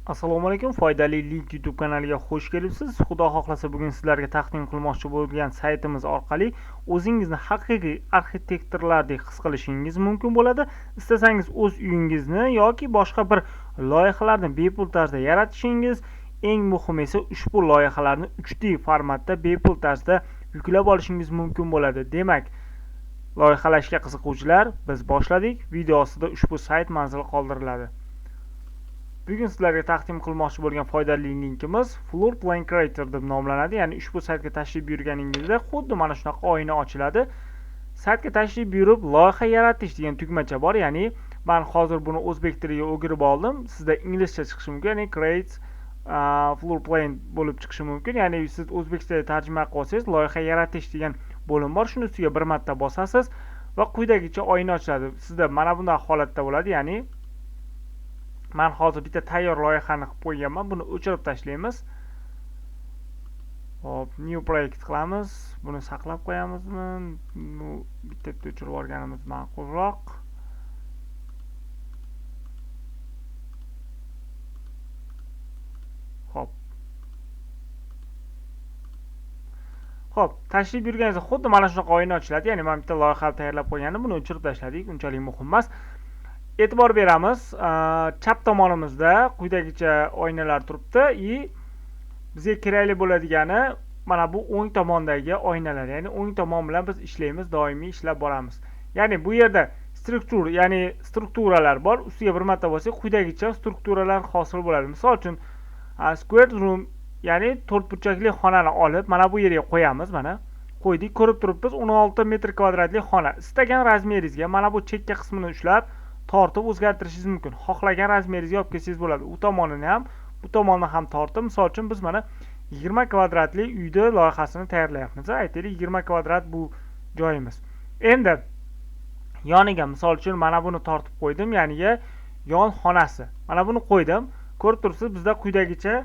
Assalomu alaykum, foydali link YouTube kanaliga xush kelibsiz. Xudo xohlasa bugun sizlarga taqdim qilmoqchi bo'lgan saytimiz orqali o'zingizni haqiqiy arxitektorlardek his qilishingiz mumkin bo'ladi. Istasangiz o'z uyingizni yoki boshqa bir loyihalarni bepul tarzda yaratishingiz, eng muhimi esa ushbu loyihalarni 3D formatda bepul tarzda yuklab olishingiz mumkin bo'ladi. Demak, loyihalashga qiziquvchilar, biz boshladik. Video ostida ushbu sayt manzili qoldiriladi. Bugun sizlarga taqdim qilmoqchi bo'lgan foydali linkimiz Floor Plan Creator deb nomlanadi. Ya'ni ushbu saytga tashrif buyurganingizda xuddi mana shunaqa oyna ochiladi. Saytga tashrif buyurib loyiha yaratish degan tugmacha bor. Ya'ni men hozir buni o'zbek tiliga o'girib oldim. Sizda inglizcha chiqishi mumkin. Ya'ni create floor plan bo'lib chiqishi mumkin. Ya'ni siz o'zbekchaga tarjima qilib olsangiz, loyiha yaratish degan bo'lim bor. Shuni ustiga bir marta bosasiz va quyidagicha oyna ochiladi. Sizda mana bunday holatda bo'ladi. Ya'ni men hozir bitta tayyor loyihani qilib qo'yganman. Buni o'chirib tashlaymiz. Hop, new project qilamiz. Buni saqlab qo'yamizmi? Bitta o'chirib yuborganimiz ma'qulroq. Xo'p, tashrif buyurganingizda xuddi mana shunaqa oyna ochiladi. Ya'ni men bitta loyiha tayyorlab qo'ygandim. Buni o'chirib tashladik. Unchalik muhim emas. E'tibor beramiz. Chap tomonimizda quyidagicha oynalar turibdi. Bizga kerakli bo'ladigani mana bu o'ng tomondagi oynalar. Ya'ni o'ng tomon bilan biz ishlaymiz, doimiy ishlab boramiz. Ya'ni bu yerda strukturalar bor. Ustiga bir marta bossak, quyidagicha strukturalar hosil bo'ladi. Misol uchun, square room, ya'ni to'rtburchakli xonani olib mana bu yerga qo'yamiz. Mana qo'ydik, ko'rib turibmiz, 16 metr kvadratli xona. Istagan razmeringizga mana bu chekka qismini ushlab tortib o'zgartirishingiz mumkin. Xohlagan razmeringizga olib kelsangiz bo'ladi. U tomonini ham, bu tomonni ham tortib, misol uchun biz mana 20 kvadratli uyda loyihasini tayyorlayapmiz. Aytaylik 20 kvadrat bu joyimiz. Endi yoniga misol uchun mana buni tortib qo'ydim, ya'ni yon xonasi. Mana buni qo'ydim. Ko'rib turibsiz, bizda quyidagicha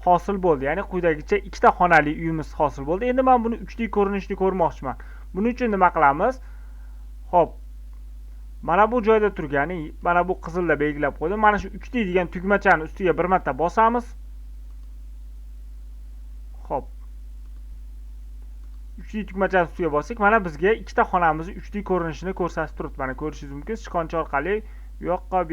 hosil bo'ldi. Ya'ni quyidagicha ikkita xonali uyimiz hosil bo'ldi. Endi men buni 3D ko'rinishini ko'rmoqchiman. Buning uchun nima qilamiz? Xo'p, mana bu joyda turgani, mana bu qizilda belgilab qo'ydim. Mana shu 3D degan tugmachani ustiga bir marta bosamiz. Xo'p. 3D tugmachani ustiga bossak, mana bizga ikkita xonamizni 3D ko'rinishini ko'rsatib turibdi. Mana ko'rishingiz mumkin. Sichqoncha orqali bu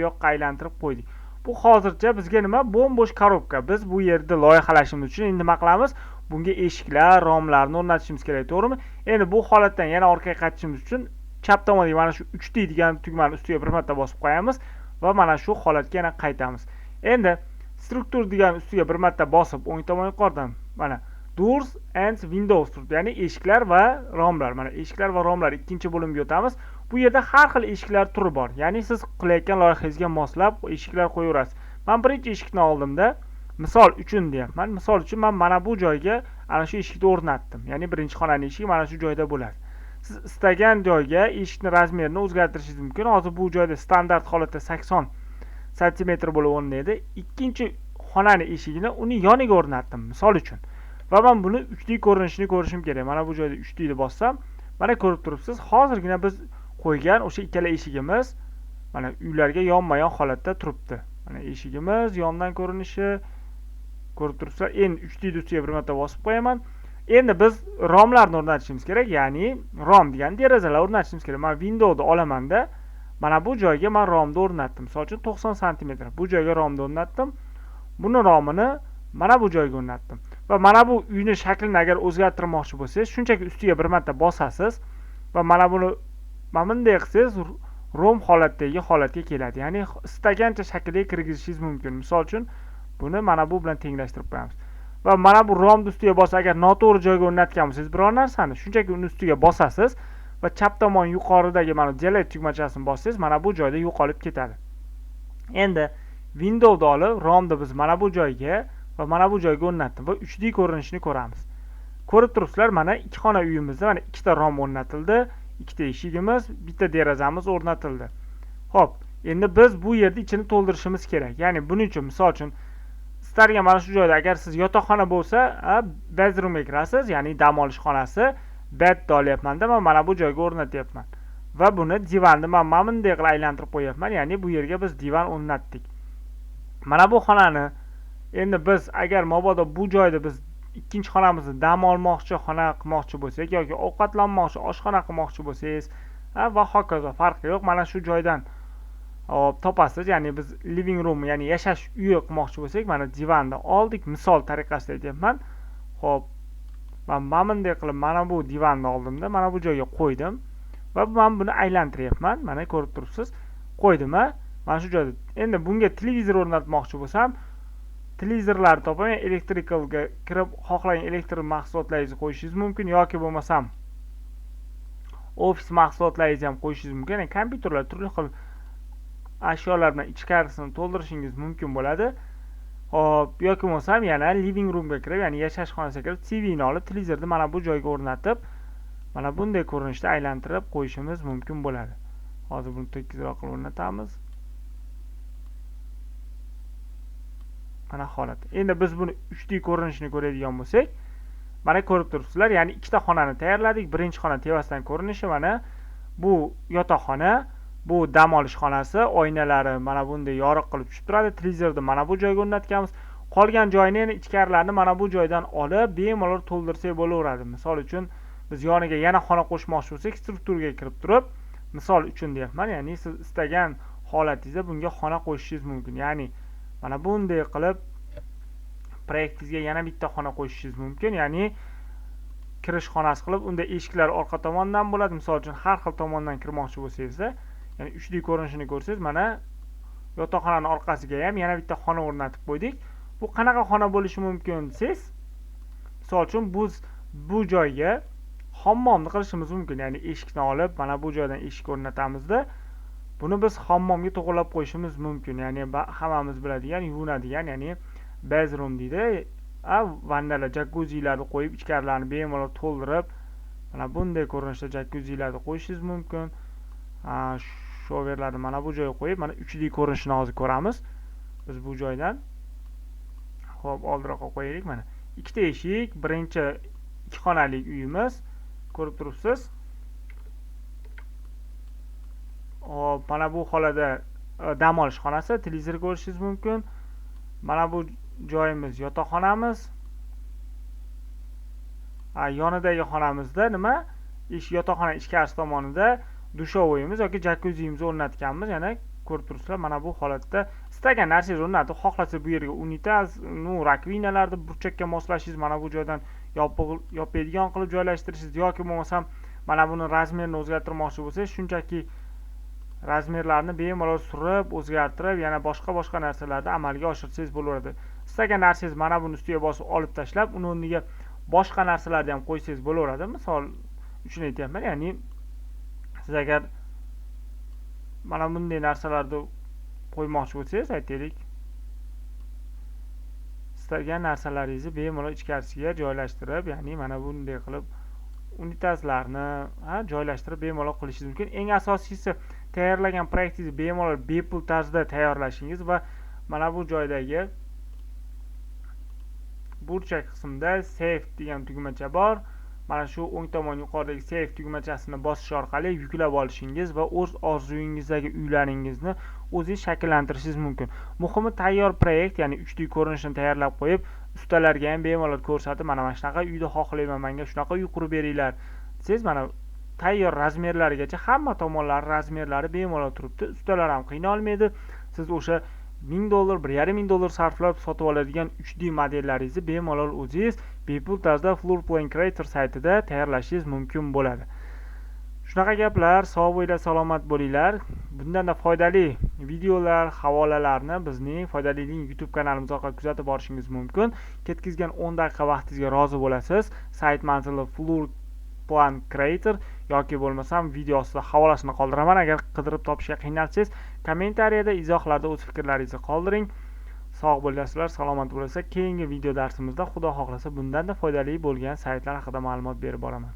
yoqqa aylantirib qo'ydik. Bu hozircha bizga nima? Bo'm-bo'sh korobka. Biz bu yerda loyihalashimiz uchun endi nima qilamiz? Bunga eshiklar, romlarni o'rnatishimiz kerak, to'g'rimi? Endi bu holatdan yana orqaga qaytishimiz uchun chap tomonga mana shu 3D degan tugmani ustiga bir marta bosib qo'yamiz va mana shu holatga yana qaytamiz. Endi struktur degan ustiga bir marta bosib, o'ng tomon yuqoridan mana doors and windows turibdi. Ya'ni eshiklar va romlar. Mana eshiklar va romlar ikkinchi bo'limga o'tamiz. Bu yerda har xil eshiklar turi bor. Ya'ni siz qilayotgan loyihangizga moslab eshiklar qo'yaverasiz. Men birinchi eshikni oldimda, misol uchun deyapman. Misol uchun men mana bu joyga ana shu eshikni o'rnatdim. Ya'ni birinchi xonaning eshigi mana shu joyda bo'ladi. Siz istagan joyga eshikni razmerini o'zgartirishingiz mumkin. Hozir bu joyda standart holatda 80 sm bo'lib o'rnaydi. Ikkinchi xonaning eshigini uni yoniga o'rnatdim, misol uchun. Va men buni 3D ko'rinishini ko'rishim kerak. Mana bu joyda 3D ni bossam, mana ko'rib turibsiz, hozirgina biz qo'ygan o'sha ikkala eshigimiz mana uylarga yonma-yon holatda turibdi. Mana eshigimiz yondan ko'rinishi ko'rib turibsizlar. Endi 3D ustiga bir marta bosib qo'yaman. Endi biz romlarni o'rnatishimiz kerak, ya'ni rom degan derazalar o'rnatishimiz kerak. Men windowni olamanda mana bu joyga men romni o'rnatdim. Misol uchun 90 sm. Bu joyga romni o'rnatdim. Buni romini mana bu joyga o'rnatdim. Va mana bu uyning shaklini agar o'zgartirmoqchi bo'lsangiz, shunchaki ustiga bir marta bosasiz va mana buni bunday qilsangiz rom holatdagi holatga keladi. Ya'ni istagancha shaklga kirgizishingiz mumkin. Misol uchun buni mana bu bilan tenglashtirib qo'yamiz. Va mana bu romni ustiga bosib, agar noto'g'ri joyga o'rnatgan bo'lsangiz biror narsani, shunchaki uni ustiga bosasiz va chap tomon yuqoridagi mana delete tugmachasini bossangiz, mana bu joyda yo'qolib ketadi. Endi windowni olib, romni biz mana bu joyga va mana bu joyga o'rnatdim va 3D ko'rinishini ko'ramiz. Ko'rib turibsizlar, mana ikki xona uyimizda mana ikkita rom o'rnatildi, ikkita eshigimiz, bitta derazamiz o'rnatildi. Xo'p, endi biz bu yerda ichini to'ldirishimiz kerak. Ya'ni buning uchun misol uchun istalgan mana shu joyda agar siz yotoqxona bo'lsa, bedroomga kirasiz, ya'ni dam olish xonasi, bed olyapman-da, men mana bu joyga o'rnatyapman. Va buni divanni men bunday qilib aylantirib qo'yapman. Ya'ni bu yerga biz divan o'rnatdik. Mana bu xonani endi biz agar mabodo bu joyda biz ikkinchi xonamizni dam olmoqchi, xona qilmoqchi bo'lsak yoki ovqatlanmoqchi, oshxona qilmoqchi bo'lsangiz va hokazo farqi yo'q. Mana shu joydan topasiz. Ya'ni biz living room, ya'ni yashash uyi qilmoqchi bo'lsak, mana divanni oldik. Misol tariqasida aytyapman. Xo'p, men bunday qilib mana bu divanni oldimda, mana bu joyga qo'ydim va men buni aylantiryapman. Mana ko'rib turibsiz. Qo'ydim mana shu joyda. Endi bunga televizor o'rnatmoqchi bo'lsam, televizorlarni topaman, elektrikalga kirib xohlagan elektr mahsulotlaringizni qo'yishingiz mumkin yoki bo'lmasam ofis mahsulotlaringizni ham qo'yishingiz mumkin. Ya'ni kompyuterlar, turli xil ashyolar bilan ichkarisini to'ldirishingiz mumkin bo'ladi. Hop, yoki bo'lmasam yana living roomga kirib, ya'ni yashash xonasiga kirib, TVni olib, televizorni mana bu joyga o'rnatib, mana bunday ko'rinishda aylantirib qo'yishimiz mumkin bo'ladi. Hozir buni tekisroq qilib o'rnatamiz. Mana holat. Endi biz buni 3D ko'rinishini ko'radigan bo'lsak, mana ko'rib turibsizlar, ya'ni ikkita xonani tayyorladik. Birinchi xona tevasdan ko'rinishi mana bu yotoqxona, bu dam olish xonasi, oynalari mana bunday yoriq qilib tushib turadi. Televizorni mana bu joyga o'rnatganmiz. Qolgan joyni, ya'ni ichkarilarni mana bu joydan olib, bemalol to'ldirsak bo'laveradi. Misol uchun biz yoniga yana xona qo'shmoqchi bo'lsak, strukturaga kirib turib, misol uchun deyapman, ya'ni siz istagan holatingizda bunga xona qo'shishingiz mumkin. Ya'ni mana bunday qilib proyektingizga yana bitta xona qo'shishingiz mumkin. Ya'ni kirish xonasi qilib, unda eshiklar orqa tomondan bo'ladi. Misol uchun har xil tomondan kirmoqchi bo'lsangiz, ya'ni 3D ko'rinishini ko'rsangiz, mana yotoqxonaning orqasiga ham yana bitta xona o'rnatib qo'ydik. Bu qanaqa xona bo'lishi mumkin desangiz, misol uchun bu joyga hammomni qilishimiz mumkin. Ya'ni eshikni olib, mana bu joydan eshik o'rnatamizda, buni biz hammomga to'g'irlab qo'yishimiz mumkin. Ya'ni hammamiz biladigan, yuvinadigan, ya'ni bathroom deydi. Vannalar, jakuzilarni qo'yib, ichkarilarni bemalol to'ldirib, mana bunday ko'rinishda jakuzilarni qo'yishingiz mumkin. Shoverlarni mana bu joyga qo'yib, mana 3D ko'rinishini hozir ko'ramiz. Biz bu joydan xo'p, oldiroqqa qo'yaylik. Mana ikkita eshik, birinchi 2 xonali uyimiz. Ko'rib turibsiz. Hop, mana bu xonada dam olish xonasi, televizor ko'rishingiz mumkin. Mana bu joyimiz yotoqxonamiz. Yonidagi xonamizda nima? Yotoqxona ichkarisi tomonida dushovoyimiz yoki jakuzimizni o'rnatganmiz. Yana ko'rib turibsizlar, mana bu holatda istagan narsangizni o'rnatib, xohlasa bu yerga unitaz, rakvinalarni burchakka moslashingiz, mana bu joydan yopadigan qilib joylashtirishingiz yoki bo'lmasam mana buni razmerini o'zgartirmoqchi bo'lsangiz, shunchaki razmerlarni bemalol surib, o'zgartirib, yana boshqa narsalarni amalga oshirsangiz bo'laveradi. Istagan narsangiz mana buni ustiga bosib olib tashlab, uni o'rniga boshqa narsalarni ham qo'ysangiz bo'laveradi. Misol uchun aytyapman, ya'ni siz agar mana bunday narsalarni qo'ymoqchi bo'lsangiz, aytaylik, istagan narsalaringizni bemalol ichkarisiga joylashtirib, ya'ni mana bunday qilib unitazlarni joylashtirib bemalol qilishingiz mumkin. Eng asosiysi, tayyorlagan proyektingizni bemalol bepul tarzda tayyorlashingiz va mana bu joydagi burchak qismida save degan tugmacha bor. Mana shu o'ng tomon yuqoridagi save tugmachasini bosish orqali yuklab olishingiz va o'z orzuyingizdagi uylaringizni o'zingiz shakllantirishingiz mumkin. Muhimi, tayyor proyekt, ya'ni 3D ko'rinishini tayyorlab qo'yib, ustalarga ham bemalol ko'rsatib, mana shunaqa uyda xohlayman, menga shunaqa uy qurib beringlar desangiz, mana tayyor razmerlarigacha hamma tomonlari razmerlari bemalol turibdi. Ustalar ham qiynalmaydi. Siz o'sha $1000, $1500 sarflab sotib oladigan 3D modellaringizni bemalol o'zingiz bepul tarzda Floor Plan Creator saytida tayyorlashingiz mumkin bo'ladi. Shunaqa gaplar. Sog' bo'linglar, salomat bo'linglar. Bundanda foydali videolar, havolalarni bizning Foydali Link YouTube kanalimiz orqali kuzatib borishingiz mumkin. Ketkizgan 10 daqiqa vaqtingizga rozi bo'lasiz. Sayt manzili Floor Plan Creator yoki bo'lmasam video ostida havolasini qoldiraman. Agar qidirib topishga qiynalsangiz, kommentariyada, izohlarda o'z fikrlaringizni qoldiring. Sog' bo'lasizlar, salomat bo'lasizlar. Keyingi video darsimizda Xudo xohlasa bundanda foydali bo'lgan saytlar haqida ma'lumot berib boraman.